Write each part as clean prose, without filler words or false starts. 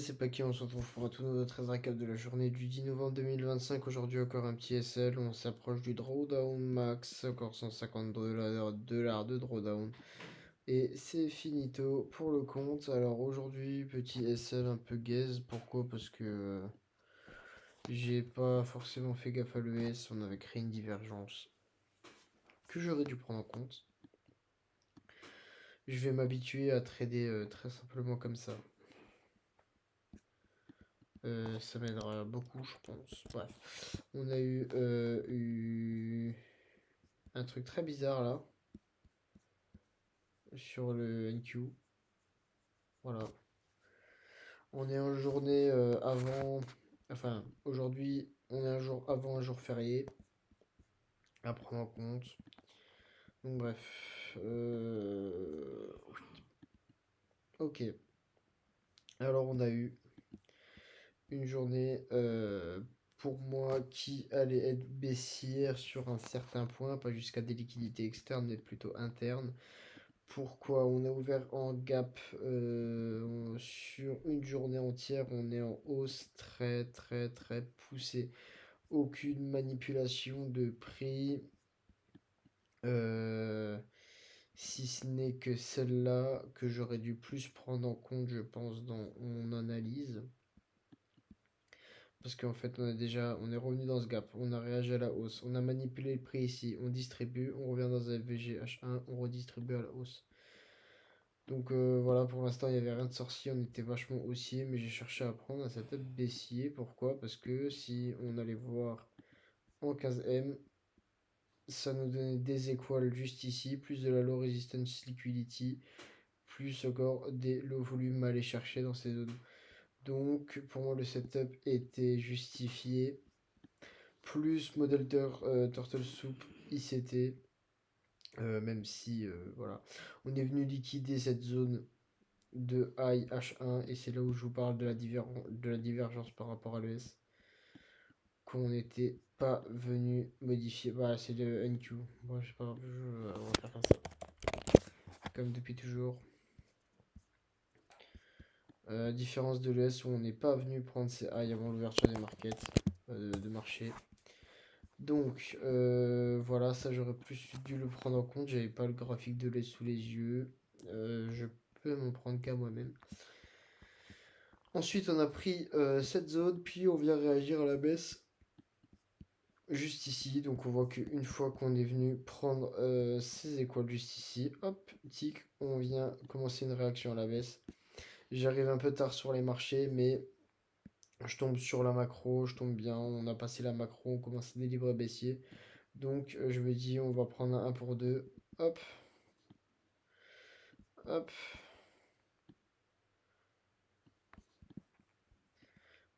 C'est Paquet, on se retrouve pour un tout nouveau 13 récap de la journée du 10 novembre 2025. Aujourd'hui, encore un petit SL. On s'approche du drawdown max. Encore 150 dollars de drawdown. Et c'est finito pour le compte. Alors aujourd'hui, petit SL un peu gaze. Pourquoi? Parce que j'ai pas forcément fait gaffe à l'ES. On avait créé une divergence que j'aurais dû prendre en compte. Je vais m'habituer à trader très simplement comme ça. Ça m'aidera beaucoup, je pense. Bref, on a eu un truc très bizarre là sur le NQ. Voilà. On est en journée avant. Enfin, aujourd'hui, on est un jour avant un jour férié à prendre en compte. Donc, bref. Ok. Alors, on a eu une journée pour moi qui allait être baissière sur un certain point, pas jusqu'à des liquidités externes, mais plutôt internes. Pourquoi? On a ouvert en gap sur une journée entière, on est en hausse très poussée. Aucune manipulation de prix, euh, si ce n'est que celle-là que j'aurais dû plus prendre en compte, je pense, dans mon analyse. Parce qu'en fait, on est revenu dans ce gap, on a réagi à la hausse, on a manipulé le prix ici, on distribue, on revient dans un VGH1, on redistribue à la hausse. Donc voilà, pour l'instant, il n'y avait rien de sorcier, on était vachement haussier, mais j'ai cherché à prendre un setup baissier. Pourquoi? Parce que si on allait voir en 15M, ça nous donnait des équales juste ici, plus de la low resistance liquidity, plus encore des low volume à aller chercher dans ces zones. Donc pour moi, le setup était justifié. Plus model Turtle Soup ICT, même si voilà, on est venu liquider cette zone de high H1 et c'est là où je vous parle de la divergence par rapport à l'ES qu'on n'était pas venu modifier. Voilà, c'est le NQ. Bon, je sais pas, on va faire comme ça. Comme depuis toujours. Différence de l'ES où on n'est pas venu prendre ses high avant l'ouverture des markets, de marché. Donc voilà, ça j'aurais plus dû le prendre en compte. J'avais pas le graphique de l'ES sous les yeux. Je peux m'en prendre qu'à moi-même. Ensuite, on a pris cette zone, puis on vient réagir à la baisse juste ici. Donc, on voit qu'une fois qu'on est venu prendre ces équales juste ici, hop, tic, on vient commencer une réaction à la baisse. J'arrive un peu tard sur les marchés, mais je tombe sur la macro, je tombe bien. On a passé la macro, on commence des livres baissiers. Donc, je me dis, on va prendre un 1 pour 2. Hop, hop.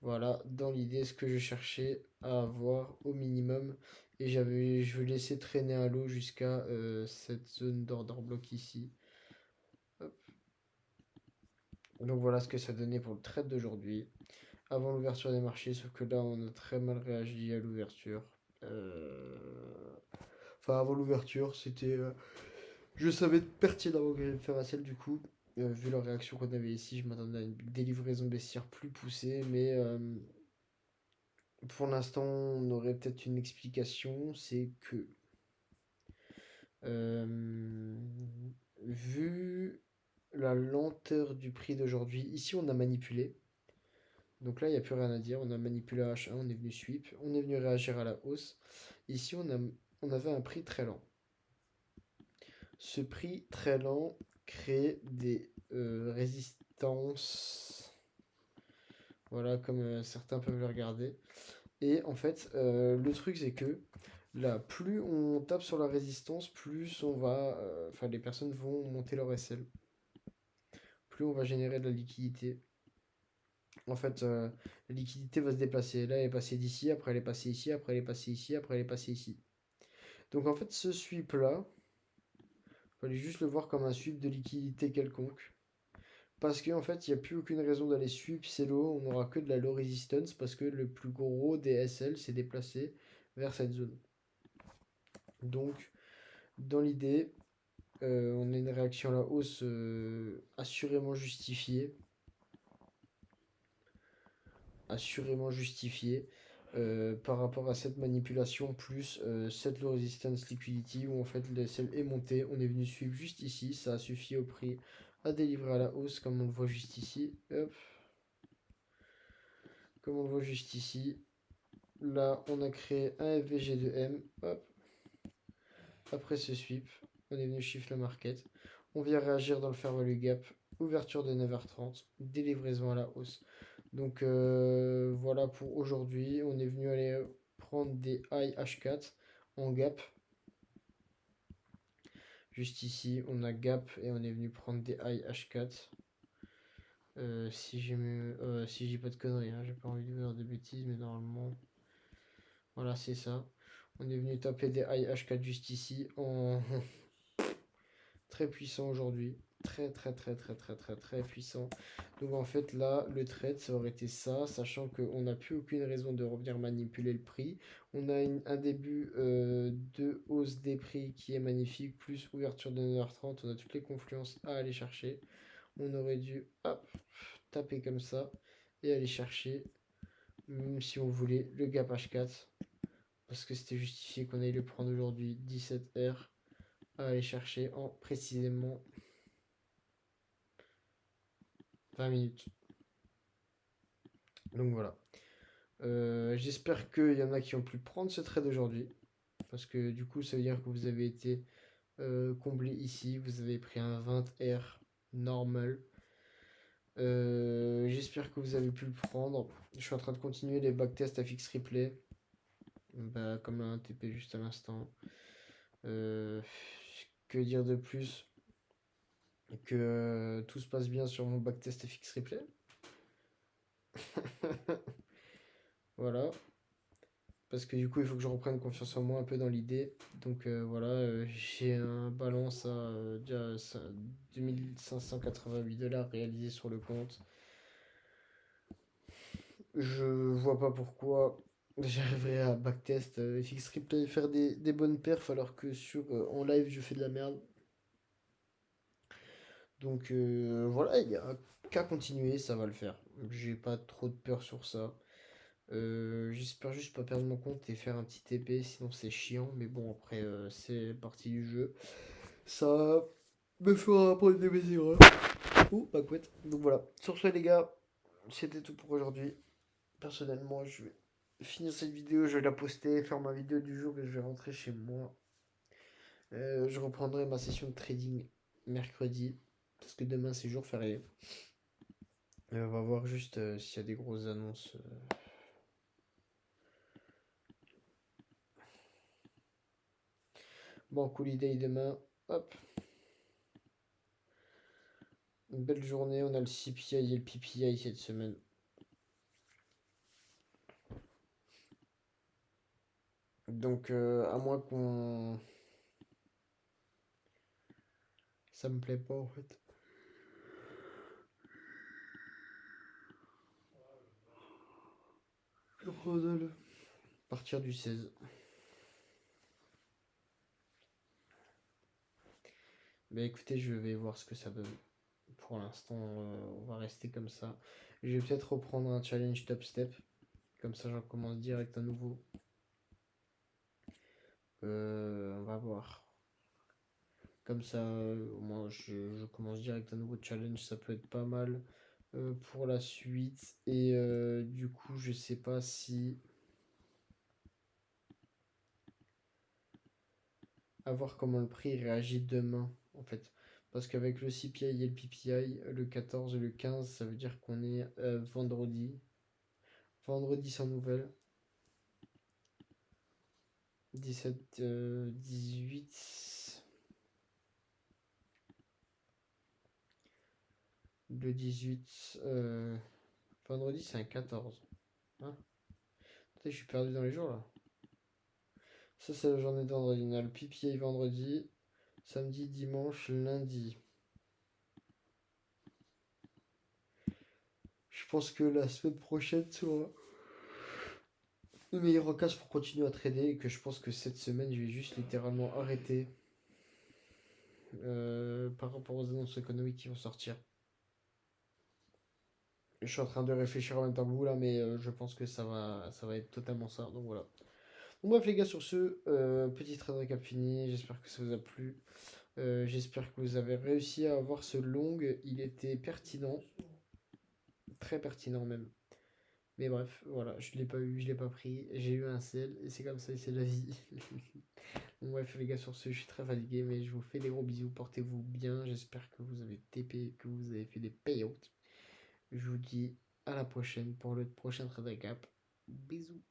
Voilà, dans l'idée, ce que je cherchais à avoir au minimum. Et je vais laisser traîner à l'eau jusqu'à cette zone d'order block ici. Hop. Donc voilà ce que ça donnait pour le trade d'aujourd'hui. Avant l'ouverture des marchés, sauf que là, on a très mal réagi à l'ouverture. Enfin, avant l'ouverture, c'était... je savais pertinemment que j'allais faire un sell du coup. Vu la réaction qu'on avait ici, je m'attendais à une délivraison baissière plus poussée, mais... pour l'instant, on aurait peut-être une explication, c'est que vu la lenteur du prix d'aujourd'hui, ici on a manipulé. Donc là, il n'y a plus rien à dire. On a manipulé à H1, on est venu sweep, on est venu réagir à la hausse. Ici, on avait un prix très lent. Ce prix très lent crée des résistances. Voilà, comme certains peuvent le regarder. Et en fait, le truc, c'est que là, plus on tape sur la résistance, plus on va. Enfin, les personnes vont monter leur SL. Plus on va générer de la liquidité. En fait, la liquidité va se déplacer. Là, elle est passée d'ici, après elle est passée ici, après elle est passée ici, après elle est passée ici. Donc en fait, ce sweep-là, il fallait juste le voir comme un sweep de liquidité quelconque. Parce qu'en fait, il n'y a plus aucune raison d'aller sweep c'est low, on n'aura que de la low resistance parce que le plus gros des SL s'est déplacé vers cette zone. Donc, dans l'idée, on a une réaction à la hausse assurément justifiée. assurément justifié par rapport à cette manipulation plus cette low resistance liquidity où en fait le sel est monté. On est venu suivre juste ici, ça a suffi au prix à délivrer à la hausse comme on le voit juste ici. Hop. Comme on le voit juste ici. Là, on a créé un FVG de M. Hop. Après ce sweep, on est venu shift le market. On vient réagir dans le fair value gap. Ouverture de 9h30. Délivraison à la hausse. Donc voilà pour aujourd'hui. On est venu aller prendre des high H4 en gap. Juste ici, on a gap et on est venu prendre des high H4. Si j'ai pas de conneries, hein, j'ai pas envie de dire de bêtises, mais normalement, voilà, c'est ça. On est venu taper des high H4 juste ici en très puissant aujourd'hui. Très très très très très très très puissant. Donc en fait là le trade ça aurait été ça, sachant qu'on n'a plus aucune raison de revenir manipuler le prix. On a un début de hausse des prix qui est magnifique, plus ouverture de 9h30, on a toutes les confluences à aller chercher. On aurait dû hop, taper comme ça et aller chercher, même si on voulait, le gap H4. Parce que c'était justifié qu'on allait le prendre aujourd'hui 17R à aller chercher en précisément 20 minutes. Donc voilà. J'espère qu'il y en a qui ont pu prendre ce trade aujourd'hui. Parce que du coup, ça veut dire que vous avez été comblé ici. Vous avez pris un 20R normal. J'espère que vous avez pu le prendre. Je suis en train de continuer les backtests à fixe replay. Bah, comme un TP juste à l'instant. Que dire de plus que tout se passe bien sur mon backtest FX replay. Voilà. Parce que du coup, il faut que je reprenne confiance en moi un peu dans l'idée. Donc voilà, j'ai un balance à déjà 2588 $ réalisé sur le compte. Je vois pas pourquoi j'arriverai à backtest FX replay et faire des bonnes perfs alors que sur en live je fais de la merde. Donc voilà, il y a qu'à continuer, ça va le faire. J'ai pas trop de peur sur ça. J'espère juste pas perdre mon compte et faire un petit TP, sinon c'est chiant. Mais bon, après, c'est partie du jeu. Ça me fera apprendre de mes erreurs. Ouh, pas couette. Donc voilà. Sur ce, les gars, c'était tout pour aujourd'hui. Personnellement, je vais finir cette vidéo, je vais la poster, faire ma vidéo du jour et je vais rentrer chez moi. Je reprendrai ma session de trading mercredi. Parce que demain, c'est jour férié. On va voir juste s'il y a des grosses annonces. Bon, cool idée demain. Hop. Une belle journée. On a le CPI et le PPI cette semaine. Donc, à moins qu'on. Ça me plaît pas en fait. À partir du 16. Mais écoutez, je vais voir ce que ça donne. Pour l'instant, on va rester comme ça. Je vais peut-être reprendre un challenge top step. Comme ça, j'en commence direct à nouveau. On va voir. Comme ça, moi, je commence direct un nouveau challenge. Ça peut être pas mal pour la suite. Et du coup, je sais pas si. À voir comment le prix réagit demain, en fait. Parce qu'avec le CPI et le PPI, le 14 et le 15, ça veut dire qu'on est vendredi. Vendredi sans nouvelles. 17, 18. Le 18. Vendredi, c'est un 14. Hein, je suis perdu dans les jours là. Ça, c'est la journée de vendredi. On a le PPI vendredi. Samedi, dimanche, lundi. Je pense que la semaine prochaine sera le meilleur occasion pour continuer à trader et que je pense que cette semaine, je vais juste littéralement arrêter par rapport aux annonces économiques qui vont sortir. Je suis en train de réfléchir en même temps que vous là, mais je pense que ça va être totalement ça. Donc voilà. Donc bref les gars, sur ce, petit trade récap fini. J'espère que ça vous a plu. J'espère que vous avez réussi à avoir ce long. Il était pertinent, très pertinent même. Mais bref, voilà, je l'ai pas eu, je l'ai pas pris. J'ai eu un sel et c'est comme ça, et c'est la vie. Donc bref les gars, sur ce, je suis très fatigué, mais je vous fais des gros bisous. Portez-vous bien. J'espère que vous avez TP, que vous avez fait des payouts. Je vous dis à la prochaine pour le prochain trade récap. Bisous.